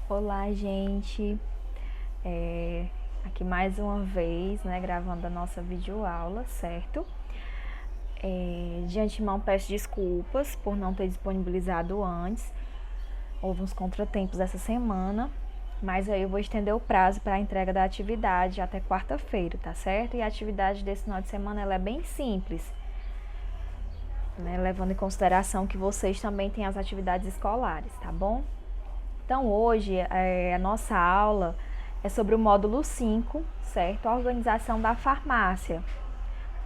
Olá, gente. Aqui mais uma vez, né, gravando a nossa videoaula, certo? De antemão peço desculpas por não ter disponibilizado antes. Houve uns contratempos essa semana, mas aí eu vou estender o prazo para a entrega da atividade até quarta-feira, tá certo? E a atividade desse final de semana ela é bem simples, né, levando em consideração que vocês também têm as atividades escolares, tá bom? Então hoje a nossa aula é sobre o módulo 5, certo? A organização da farmácia.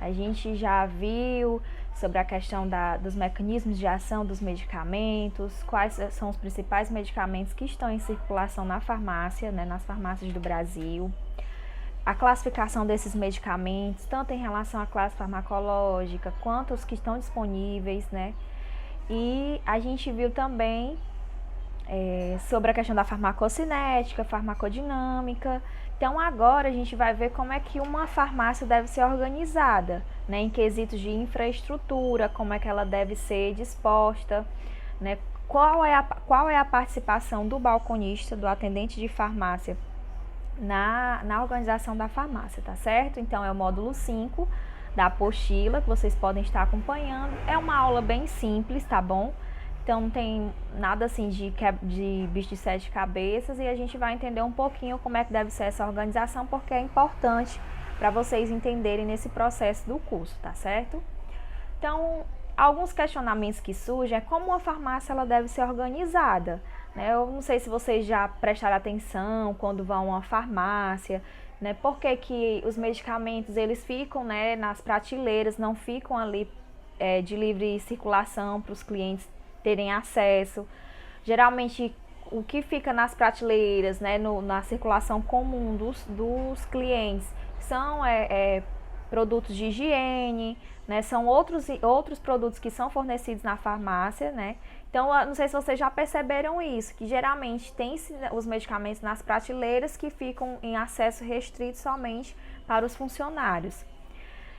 A gente já viu sobre a questão dos mecanismos de ação dos medicamentos, quais são os principais medicamentos que estão em circulação na farmácia, né, nas farmácias do Brasil. A classificação desses medicamentos, tanto em relação à classe farmacológica, quanto os que estão disponíveis, né? E a gente viu também sobre a questão da farmacocinética, farmacodinâmica. Então agora a gente vai ver como é que uma farmácia deve ser organizada, né, em quesitos de infraestrutura, como é que ela deve ser disposta, né, qual é a participação do balconista, do atendente de farmácia na organização da farmácia, tá certo? Então é o módulo 5 da apostila que vocês podem estar acompanhando. É uma aula bem simples, tá bom? Então não tem nada assim de bicho de 7 cabeças, e a gente vai entender um pouquinho como é que deve ser essa organização, porque é importante para vocês entenderem nesse processo do curso, tá certo? Então, alguns questionamentos que surgem é como uma farmácia ela deve ser organizada, né? Eu não sei se vocês já prestaram atenção quando vão a uma farmácia, né? Por que os medicamentos eles ficam, né, nas prateleiras, não ficam ali de livre circulação para os clientes terem acesso. Geralmente o que fica nas prateleiras, né, na circulação comum dos clientes são produtos de higiene, né, são outros produtos que são fornecidos na farmácia, né. Então, não sei se vocês já perceberam isso, que geralmente tem os medicamentos nas prateleiras que ficam em acesso restrito somente para os funcionários.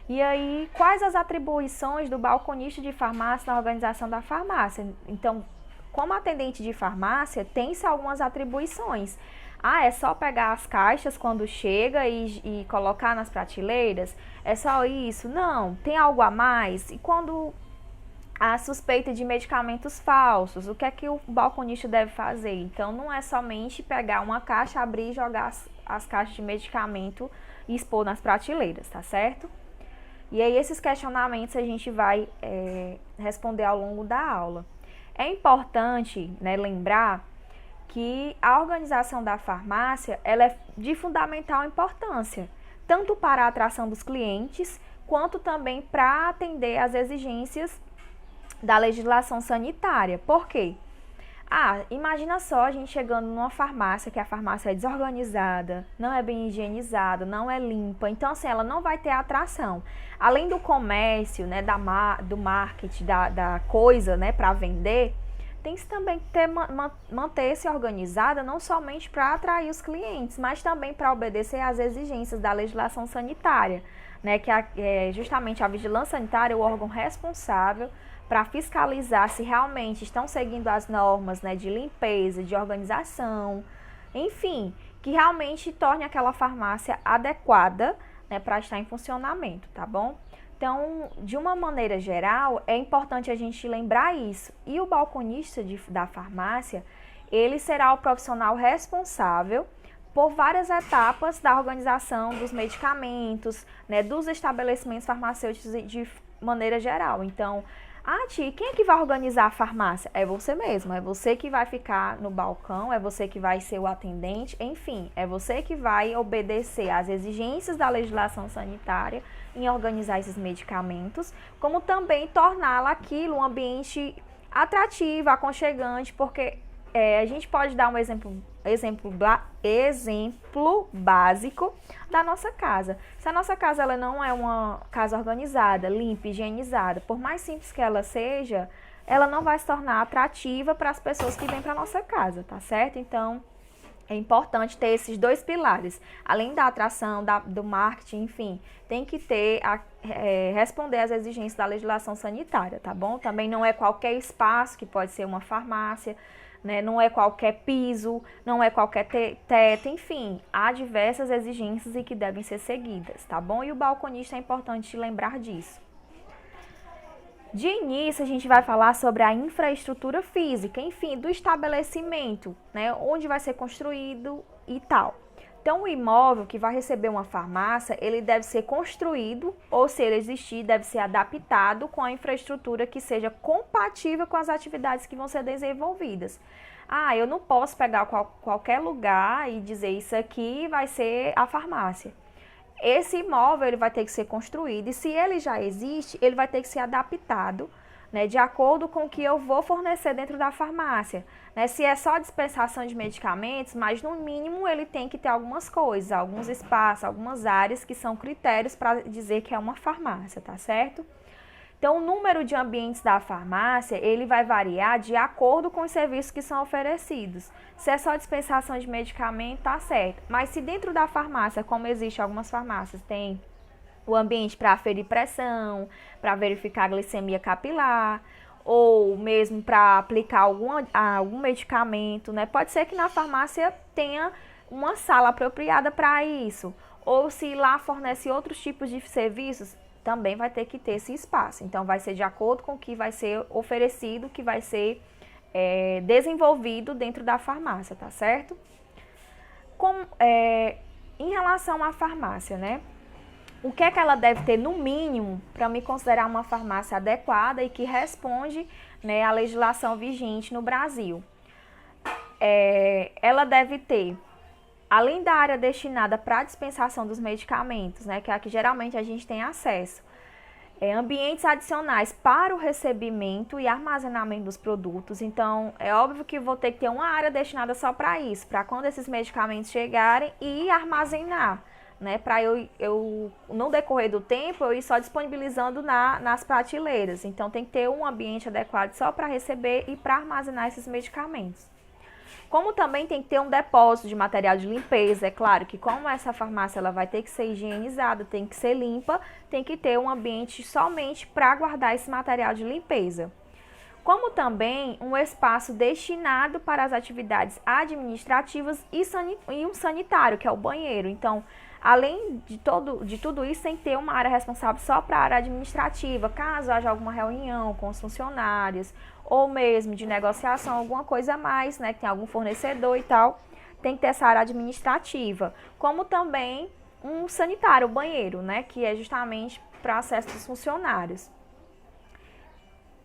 E aí, quais as atribuições do balconista de farmácia na organização da farmácia? Então, como atendente de farmácia, tem-se algumas atribuições. É só pegar as caixas quando chega e colocar nas prateleiras? É só isso? Não, tem algo a mais? E quando há suspeita de medicamentos falsos, o que é que o balconista deve fazer? Então, não é somente pegar uma caixa, abrir e jogar as caixas de medicamento e expor nas prateleiras, tá certo? E aí esses questionamentos a gente vai responder ao longo da aula. É importante, né, lembrar que a organização da farmácia ela é de fundamental importância, tanto para a atração dos clientes, quanto também para atender às exigências da legislação sanitária. Por quê? Imagina só a gente chegando numa farmácia, que a farmácia é desorganizada, não é bem higienizada, não é limpa. Então, assim, ela não vai ter atração. Além do comércio, né, do marketing, da coisa, né, para vender, tem que também manter-se organizada, não somente para atrair os clientes, mas também para obedecer às exigências da legislação sanitária, né, que é justamente a vigilância sanitária, o órgão responsável para fiscalizar se realmente estão seguindo as normas, né, de limpeza, de organização, enfim, que realmente torne aquela farmácia adequada, né, para estar em funcionamento, tá bom? Então, de uma maneira geral, é importante a gente lembrar isso. E o balconista da farmácia, ele será o profissional responsável por várias etapas da organização dos medicamentos, né, dos estabelecimentos farmacêuticos de maneira geral. Então, Ti, quem é que vai organizar a farmácia? É você mesmo, é você que vai ficar no balcão, é você que vai ser o atendente, enfim, é você que vai obedecer às exigências da legislação sanitária em organizar esses medicamentos, como também torná-la aquilo um ambiente atrativo, aconchegante, porque a gente pode dar um exemplo básico da nossa casa. Se a nossa casa ela não é uma casa organizada, limpa, higienizada, por mais simples que ela seja, ela não vai se tornar atrativa para as pessoas que vêm para a nossa casa, tá certo? Então, é importante ter esses dois pilares. Além da atração, do marketing, enfim, tem que ter, responder às exigências da legislação sanitária, tá bom? Também não é qualquer espaço que pode ser uma farmácia, né? Não é qualquer piso, não é qualquer teto, enfim, há diversas exigências e que devem ser seguidas, tá bom? E o balconista é importante lembrar disso. De início, a gente vai falar sobre a infraestrutura física, enfim, do estabelecimento, né? Onde vai ser construído e tal. Então, o imóvel que vai receber uma farmácia, ele deve ser construído, ou se ele existir, deve ser adaptado com a infraestrutura que seja compatível com as atividades que vão ser desenvolvidas. Ah, eu não posso pegar qualquer lugar e dizer isso aqui vai ser a farmácia. Esse imóvel ele vai ter que ser construído e se ele já existe, ele vai ter que ser adaptado, né, de acordo com o que eu vou fornecer dentro da farmácia. Né? Se é só dispensação de medicamentos, mas no mínimo ele tem que ter algumas coisas, alguns espaços, algumas áreas que são critérios para dizer que é uma farmácia, tá certo? Então, o número de ambientes da farmácia, ele vai variar de acordo com os serviços que são oferecidos. Se é só dispensação de medicamento, tá certo. Mas se dentro da farmácia, como existe algumas farmácias, tem o ambiente para aferir pressão, para verificar a glicemia capilar, ou mesmo para aplicar algum medicamento, né? Pode ser que na farmácia tenha uma sala apropriada para isso. Ou se lá fornece outros tipos de serviços, também vai ter que ter esse espaço. Então, vai ser de acordo com o que vai ser oferecido, que vai ser desenvolvido dentro da farmácia, tá certo? Em relação à farmácia, né? O que é que ela deve ter no mínimo para me considerar uma farmácia adequada e que responde, né, à legislação vigente no Brasil? Ela deve ter, além da área destinada para a dispensação dos medicamentos, né, que é a que geralmente a gente tem acesso, ambientes adicionais para o recebimento e armazenamento dos produtos. Então, é óbvio que vou ter que ter uma área destinada só para isso, para quando esses medicamentos chegarem e armazenar, né, para eu, no decorrer do tempo, eu ir só disponibilizando nas prateleiras. Então, tem que ter um ambiente adequado só para receber e para armazenar esses medicamentos. Como também tem que ter um depósito de material de limpeza, é claro que como essa farmácia ela vai ter que ser higienizada, tem que ser limpa, tem que ter um ambiente somente para guardar esse material de limpeza. Como também um espaço destinado para as atividades administrativas e um sanitário, que é o banheiro. Então, além de tudo isso, tem que ter uma área responsável só para a área administrativa, caso haja alguma reunião com os funcionários, ou mesmo de negociação, alguma coisa a mais, né, que tem algum fornecedor e tal, tem que ter essa área administrativa. Como também um sanitário, o banheiro, né, que é justamente para acesso dos funcionários.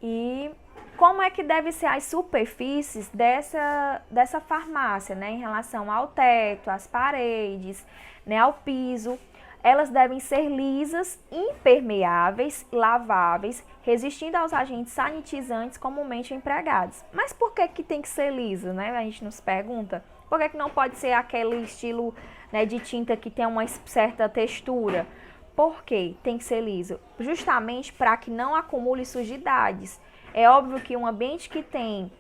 E como é que deve ser as superfícies dessa farmácia, né, em relação ao teto, às paredes, né, ao piso? Elas devem ser lisas, impermeáveis, laváveis, resistindo aos agentes sanitizantes comumente empregados. Mas por que tem que ser lisa, né? A gente nos pergunta. Por que não pode ser aquele estilo, né, de tinta que tem uma certa textura? Por que tem que ser liso? Justamente para que não acumule sujidades. É óbvio que um ambiente que tem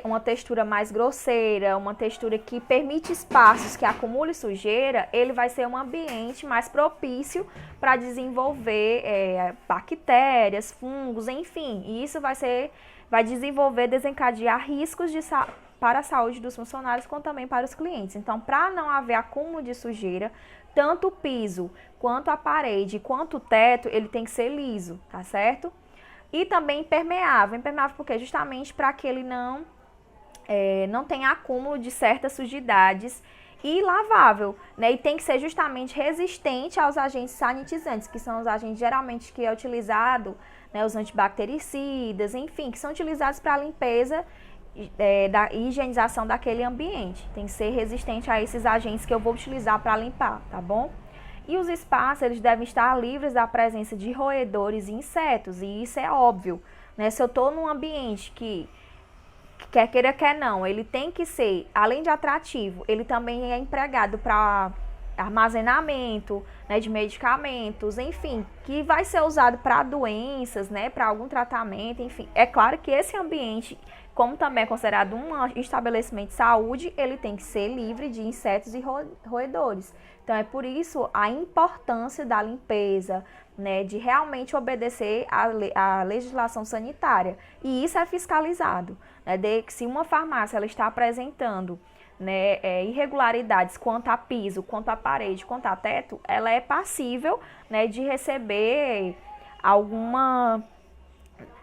uma textura mais grosseira, uma textura que permite espaços que acumule sujeira, ele vai ser um ambiente mais propício para desenvolver bactérias, fungos, enfim. E isso vai desencadear riscos para a saúde dos funcionários, como também para os clientes. Então, para não haver acúmulo de sujeira, tanto o piso, quanto a parede, quanto o teto, ele tem que ser liso, tá certo? E também impermeável. Impermeável porque justamente para que ele não tenha acúmulo de certas sujidades, e lavável, né? E tem que ser justamente resistente aos agentes sanitizantes, que são os agentes geralmente que é utilizado, né, os antibactericidas, enfim, que são utilizados para a limpeza e higienização daquele ambiente. Tem que ser resistente a esses agentes que eu vou utilizar para limpar, tá bom? E os espaços, eles devem estar livres da presença de roedores e insetos, e isso é óbvio, né? Se eu estou num ambiente que, quer queira, quer não, ele tem que ser, além de atrativo, ele também é empregado para armazenamento, né, de medicamentos, enfim, que vai ser usado para doenças, né, para algum tratamento, enfim. É claro que esse ambiente, como também é considerado um estabelecimento de saúde, ele tem que ser livre de insetos e roedores. Então, é por isso a importância da limpeza, né, de realmente obedecer à legislação sanitária. E isso é fiscalizado, né, de que se uma farmácia ela está apresentando, né, irregularidades quanto a piso, quanto a parede, quanto a teto, ela é passível, né, de receber alguma,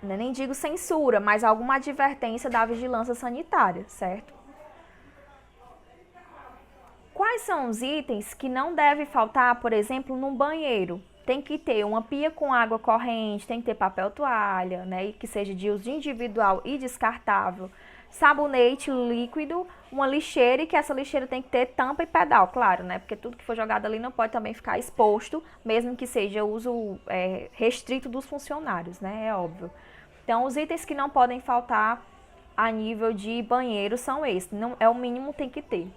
nem digo censura, mas alguma advertência da vigilância sanitária, certo? Quais são os itens que não devem faltar, por exemplo, no banheiro? Tem que ter uma pia com água corrente, tem que ter papel toalha, né, que seja de uso individual e descartável, sabonete líquido, uma lixeira, e que essa lixeira tem que ter tampa e pedal, claro, né, porque tudo que for jogado ali não pode também ficar exposto, mesmo que seja uso restrito dos funcionários, né, é óbvio. Então, os itens que não podem faltar a nível de banheiro são esses, não, é o mínimo, tem que ter.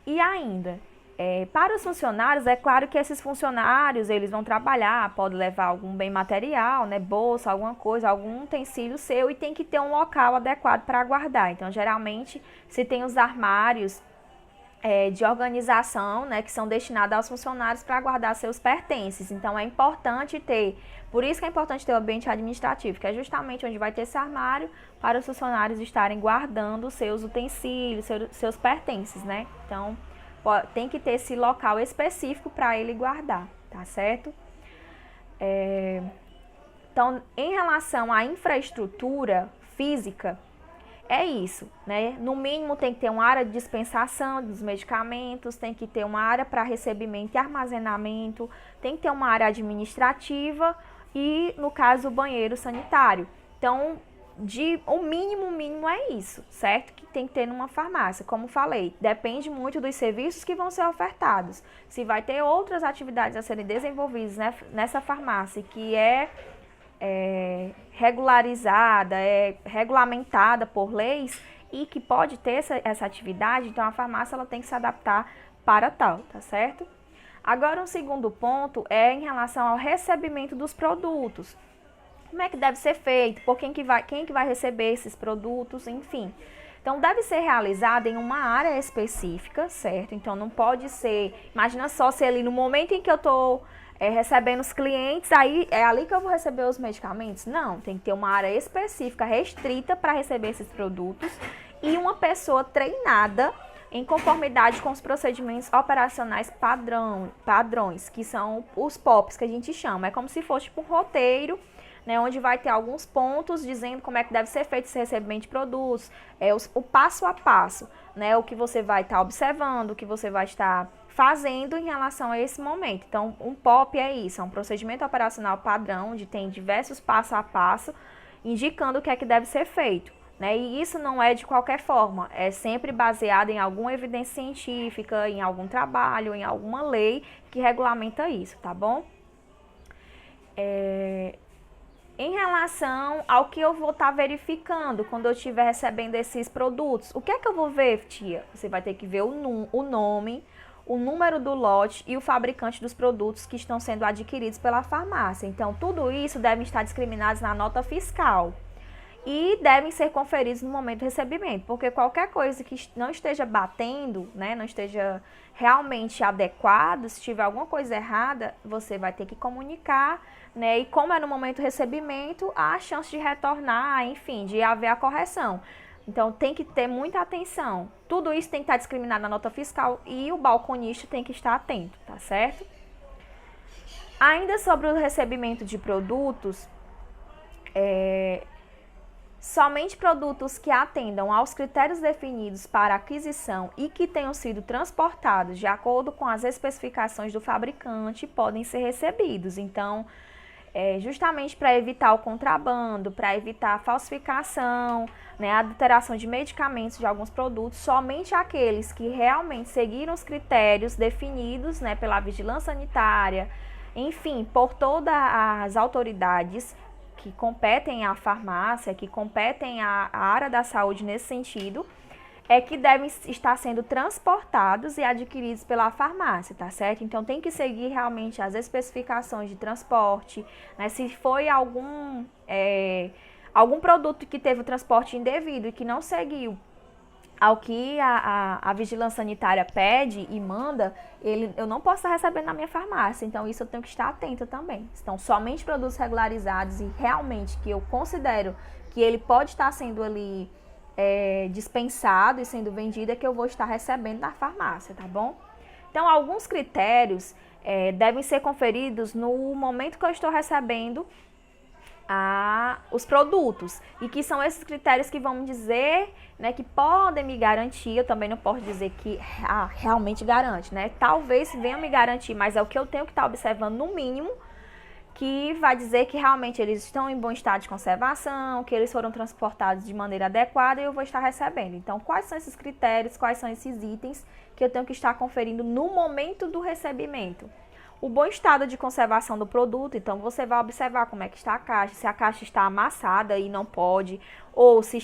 E ainda, para os funcionários, é claro que esses funcionários, eles vão trabalhar, pode levar algum bem material, né, bolsa, alguma coisa, algum utensílio seu, e tem que ter um local adequado para guardar. Então, geralmente, se tem os armários de organização, né, que são destinados aos funcionários para guardar seus pertences. Então, é importante ter, por isso que é importante ter o ambiente administrativo, que é justamente onde vai ter esse armário para os funcionários estarem guardando seus utensílios, seus pertences, né? Então, tem que ter esse local específico para ele guardar, tá certo? Então, em relação à infraestrutura física, é isso, né? No mínimo tem que ter uma área de dispensação dos medicamentos, tem que ter uma área para recebimento e armazenamento, tem que ter uma área administrativa e, no caso, o banheiro sanitário. Então, o mínimo é isso, certo? Que tem que ter numa farmácia. Como falei, depende muito dos serviços que vão ser ofertados. Se vai ter outras atividades a serem desenvolvidas, né, nessa farmácia que regularizada, regulamentada por leis e que pode ter essa atividade, então a farmácia ela tem que se adaptar para tal, tá certo? Agora, um segundo ponto é em relação ao recebimento dos produtos. Como é que deve ser feito? Por quem que vai receber esses produtos, enfim. Então, deve ser realizado em uma área específica, certo? Então, não pode ser, imagina só se ali no momento em que eu estou recebendo os clientes, aí é ali que eu vou receber os medicamentos? Não, tem que ter uma área específica, restrita para receber esses produtos e uma pessoa treinada em conformidade com os procedimentos operacionais padrões, que são os POPs que a gente chama. É como se fosse tipo um roteiro, né, onde vai ter alguns pontos dizendo como é que deve ser feito esse recebimento de produtos, o passo a passo, né, o que você vai estar observando, o que você vai estar fazendo em relação a esse momento. Então, um POP é isso, é um procedimento operacional padrão, onde tem diversos passo a passo, indicando o que é que deve ser feito, né? E isso não é de qualquer forma, é sempre baseado em alguma evidência científica, em algum trabalho, em alguma lei que regulamenta isso, tá bom? Em relação ao que eu vou estar verificando quando eu estiver recebendo esses produtos, o que é que eu vou ver, tia? Você vai ter que ver o nome, o número do lote e o fabricante dos produtos que estão sendo adquiridos pela farmácia. Então, tudo isso deve estar discriminados na nota fiscal e devem ser conferidos no momento do recebimento, porque qualquer coisa que não esteja batendo, né, não esteja realmente adequado, se tiver alguma coisa errada, você vai ter que comunicar, né, e como é no momento do recebimento, há a chance de retornar, enfim, de haver a correção. Então, tem que ter muita atenção. Tudo isso tem que estar discriminado na nota fiscal e o balconista tem que estar atento, tá certo? Ainda sobre o recebimento de produtos, somente produtos que atendam aos critérios definidos para aquisição e que tenham sido transportados de acordo com as especificações do fabricante podem ser recebidos. Então, justamente para evitar o contrabando, para evitar a falsificação, né, a adulteração de medicamentos de alguns produtos, somente aqueles que realmente seguiram os critérios definidos, né, pela vigilância sanitária, enfim, por todas as autoridades que competem à farmácia, que competem à área da saúde nesse sentido, é que devem estar sendo transportados e adquiridos pela farmácia, tá certo? Então, tem que seguir realmente as especificações de transporte, né? Se foi algum produto que teve o transporte indevido e que não seguiu ao que a vigilância sanitária pede e manda, eu não posso estar recebendo na minha farmácia, então isso eu tenho que estar atenta também. Então, somente produtos regularizados e realmente que eu considero que ele pode estar sendo ali dispensado e sendo vendido é que eu vou estar recebendo na farmácia, tá bom? Então, alguns critérios devem ser conferidos no momento que eu estou recebendo os produtos, e que são esses critérios que vão dizer, né, que podem me garantir. Eu também não posso dizer que realmente garante, né? Talvez venha me garantir, mas é o que eu tenho que estar observando no mínimo, que vai dizer que realmente eles estão em bom estado de conservação, que eles foram transportados de maneira adequada e eu vou estar recebendo. Então, quais são esses critérios, quais são esses itens que eu tenho que estar conferindo no momento do recebimento? O bom estado de conservação do produto, então você vai observar como é que está a caixa, se a caixa está amassada e não pode, ou se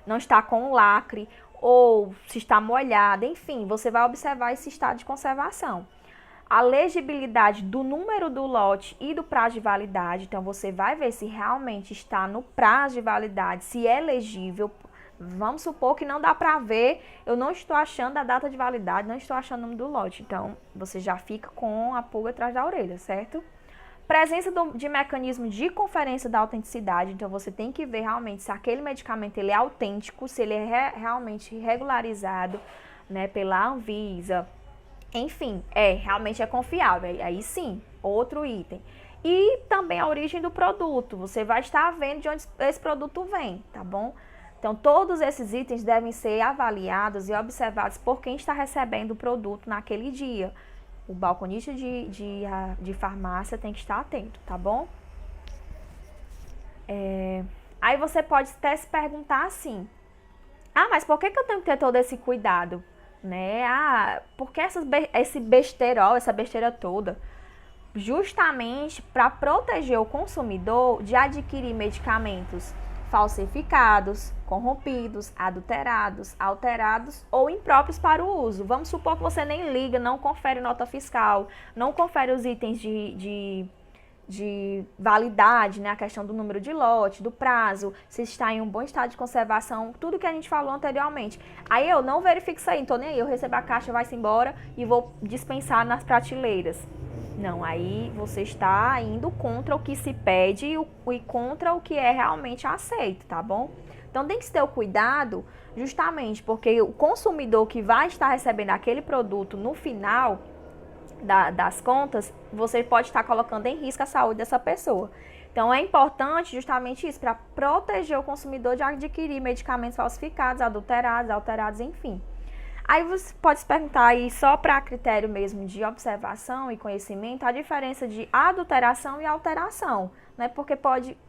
não está com lacre, ou se está molhada, enfim, você vai observar esse estado de conservação. A legibilidade do número do lote e do prazo de validade, então você vai ver se realmente está no prazo de validade, se é legível. Vamos supor que não dá para ver, eu não estou achando a data de validade, não estou achando o nome do lote. Então, você já fica com a pulga atrás da orelha, certo? Presença de mecanismo de conferência da autenticidade. Então, você tem que ver realmente se aquele medicamento ele é autêntico, se ele é realmente regularizado, né, pela Anvisa. Enfim, realmente é confiável. Aí sim, outro item. E também a origem do produto. Você vai estar vendo de onde esse produto vem, tá bom? Então, todos esses itens devem ser avaliados e observados por quem está recebendo o produto naquele dia. O balconista de farmácia tem que estar atento, tá bom? Aí você pode até se perguntar assim, mas por que eu tenho que ter todo esse cuidado? Né? Por que esse besterol, essa besteira toda? Justamente para proteger o consumidor de adquirir medicamentos falsificados, corrompidos, adulterados, alterados ou impróprios para o uso. Vamos supor que você nem liga, não confere nota fiscal, não confere os itens de validade, né? A questão do número de lote, do prazo, se está em um bom estado de conservação, tudo que a gente falou anteriormente. Aí eu não verifico isso aí, então nem aí, eu recebo a caixa, vai-se embora e vou dispensar nas prateleiras. Não, aí você está indo contra o que se pede e contra o que é realmente aceito, tá bom? Então tem que se ter o cuidado justamente porque o consumidor que vai estar recebendo aquele produto no final das contas, você pode estar colocando em risco a saúde dessa pessoa. Então é importante justamente isso, para proteger o consumidor de adquirir medicamentos falsificados, adulterados, alterados, enfim. Aí você pode se perguntar aí, só para critério mesmo de observação e conhecimento, a diferença de adulteração e alteração, né? Porque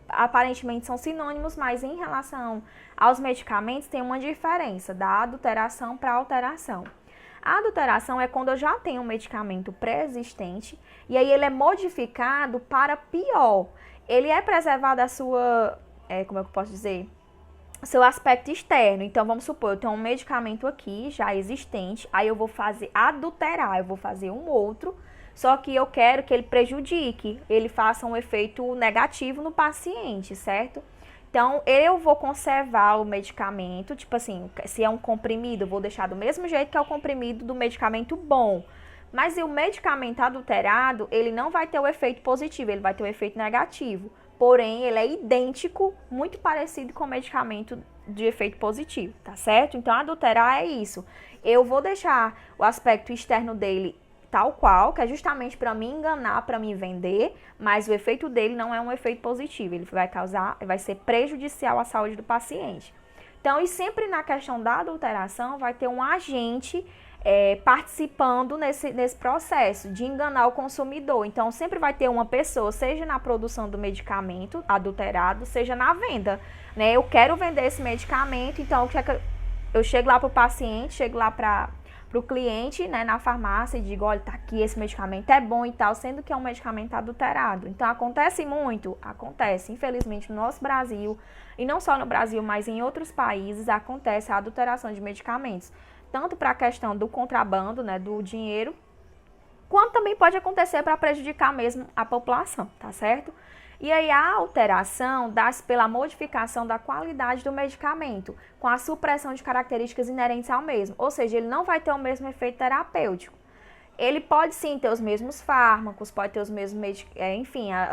aparentemente são sinônimos, mas em relação aos medicamentos tem uma diferença da adulteração para alteração. A adulteração é quando eu já tenho um medicamento pré-existente e aí ele é modificado para pior. Ele é preservado a sua, como é que eu posso dizer? Seu aspecto externo. Então, vamos supor, eu tenho um medicamento aqui, já existente, aí eu vou adulterar, eu vou fazer um outro, só que eu quero que ele prejudique, ele faça um efeito negativo no paciente, certo? Então, eu vou conservar o medicamento, tipo assim, se é um comprimido, eu vou deixar do mesmo jeito que é o comprimido do medicamento bom. Mas o medicamento adulterado, ele não vai ter o efeito positivo, ele vai ter o efeito negativo. Porém, ele é idêntico, muito parecido com o medicamento de efeito positivo, tá certo? Então, adulterar é isso. Eu vou deixar o aspecto externo dele tal qual, que é justamente para me enganar, para me vender, mas o efeito dele não é um efeito positivo, ele vai ser prejudicial à saúde do paciente. Então, e sempre na questão da adulteração, vai ter um agente participando nesse processo de enganar o consumidor. Então, sempre vai ter uma pessoa, seja na produção do medicamento adulterado, seja na venda, né? Eu quero vender esse medicamento, então eu chego lá para o paciente, chego lá para o cliente, né, na farmácia e digo, olha, tá aqui, esse medicamento é bom e tal, sendo que é um medicamento adulterado. Então, acontece muito? Acontece. Infelizmente, no nosso Brasil, e não só no Brasil, mas em outros países, acontece a adulteração de medicamentos. Tanto para a questão do contrabando, né, do dinheiro, quanto também pode acontecer para prejudicar mesmo a população, tá certo? E aí a alteração dá-se pela modificação da qualidade do medicamento, com a supressão de características inerentes ao mesmo, ou seja, ele não vai ter o mesmo efeito terapêutico. Ele pode sim ter os mesmos fármacos, pode ter os mesmos,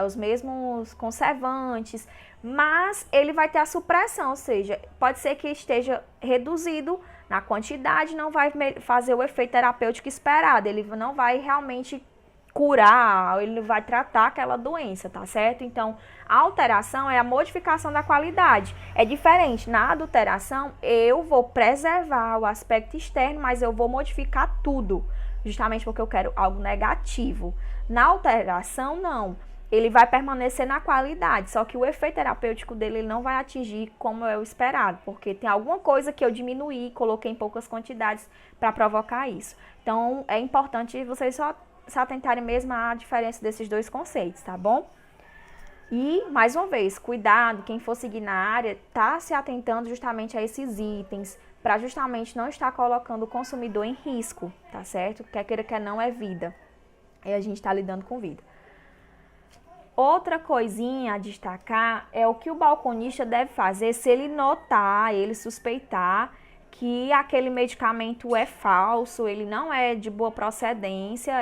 os mesmos conservantes, mas ele vai ter a supressão, ou seja, pode ser que esteja reduzido na quantidade, não vai fazer o efeito terapêutico esperado, ele não vai realmente curar, ele vai tratar aquela doença, tá certo? Então, a alteração é a modificação da qualidade. É diferente, na adulteração, eu vou preservar o aspecto externo, mas eu vou modificar tudo, justamente porque eu quero algo negativo. Na alteração, não. Ele vai permanecer na qualidade, só que o efeito terapêutico dele ele não vai atingir como é o esperado, porque tem alguma coisa que eu diminuí, coloquei em poucas quantidades para provocar isso. Então, é importante vocês só se atentarem mesmo à diferença desses dois conceitos, tá bom? E, mais uma vez, cuidado, quem for seguir na área, tá se atentando justamente a esses itens, para justamente não estar colocando o consumidor em risco, tá certo? Quer queira, quer não, é vida. E a gente está lidando com vida. Outra coisinha a destacar é o que o balconista deve fazer se ele notar, ele suspeitar que aquele medicamento é falso, ele não é de boa procedência,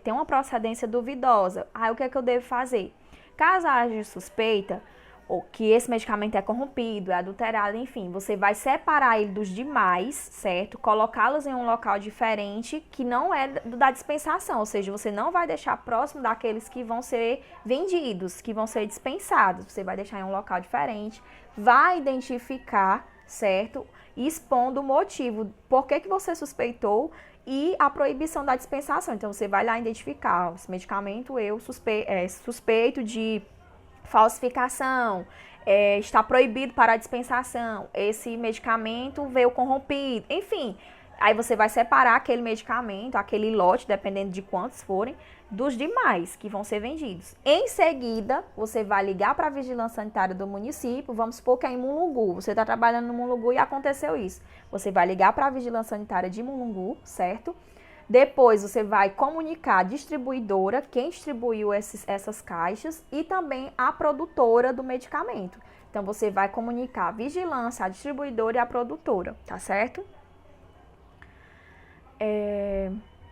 tem uma procedência duvidosa. Aí o que é que eu devo fazer? Caso haja suspeita, ou que esse medicamento é corrompido, é adulterado, enfim, você vai separar ele dos demais, certo? Colocá-los em um local diferente que não é da dispensação, ou seja, você não vai deixar próximo daqueles que vão ser vendidos, que vão ser dispensados. Você vai deixar em um local diferente, vai identificar, certo? Expondo o motivo, por que você suspeitou e a proibição da dispensação. Então, você vai lá identificar, esse medicamento eu suspeito de falsificação, está proibido para a dispensação, esse medicamento veio corrompido, enfim. Aí você vai separar aquele medicamento, aquele lote, dependendo de quantos forem, dos demais que vão ser vendidos. Em seguida, você vai ligar para a Vigilância Sanitária do município, vamos supor que é em Mulungu, você está trabalhando no Mulungu e aconteceu isso. Você vai ligar para a Vigilância Sanitária de Mulungu, certo? Depois você vai comunicar a distribuidora, quem distribuiu essas caixas, e também a produtora do medicamento. Então, você vai comunicar a vigilância, a distribuidora e a produtora, tá certo?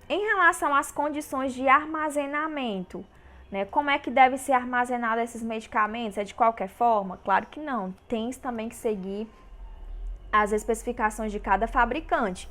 Em relação às condições de armazenamento, né, como é que deve ser armazenado esses medicamentos? É de qualquer forma? Claro que não. Tem também que seguir as especificações de cada fabricante.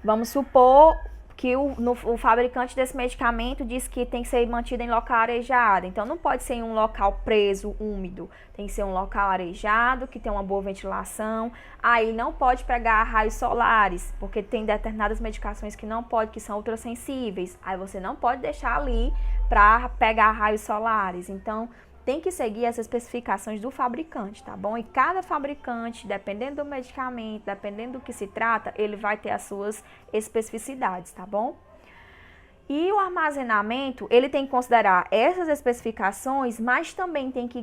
Vamos supor que o fabricante desse medicamento diz que tem que ser mantido em local arejado. Então, não pode ser em um local preso, úmido. Tem que ser um local arejado, que tem uma boa ventilação. Aí, não pode pegar raios solares, porque tem determinadas medicações que não pode, que são ultrassensíveis. Aí, você não pode deixar ali para pegar raios solares. Então, tem que seguir as especificações do fabricante, tá bom? E cada fabricante, dependendo do medicamento, dependendo do que se trata, ele vai ter as suas especificidades, tá bom? E o armazenamento, ele tem que considerar essas especificações, mas também tem que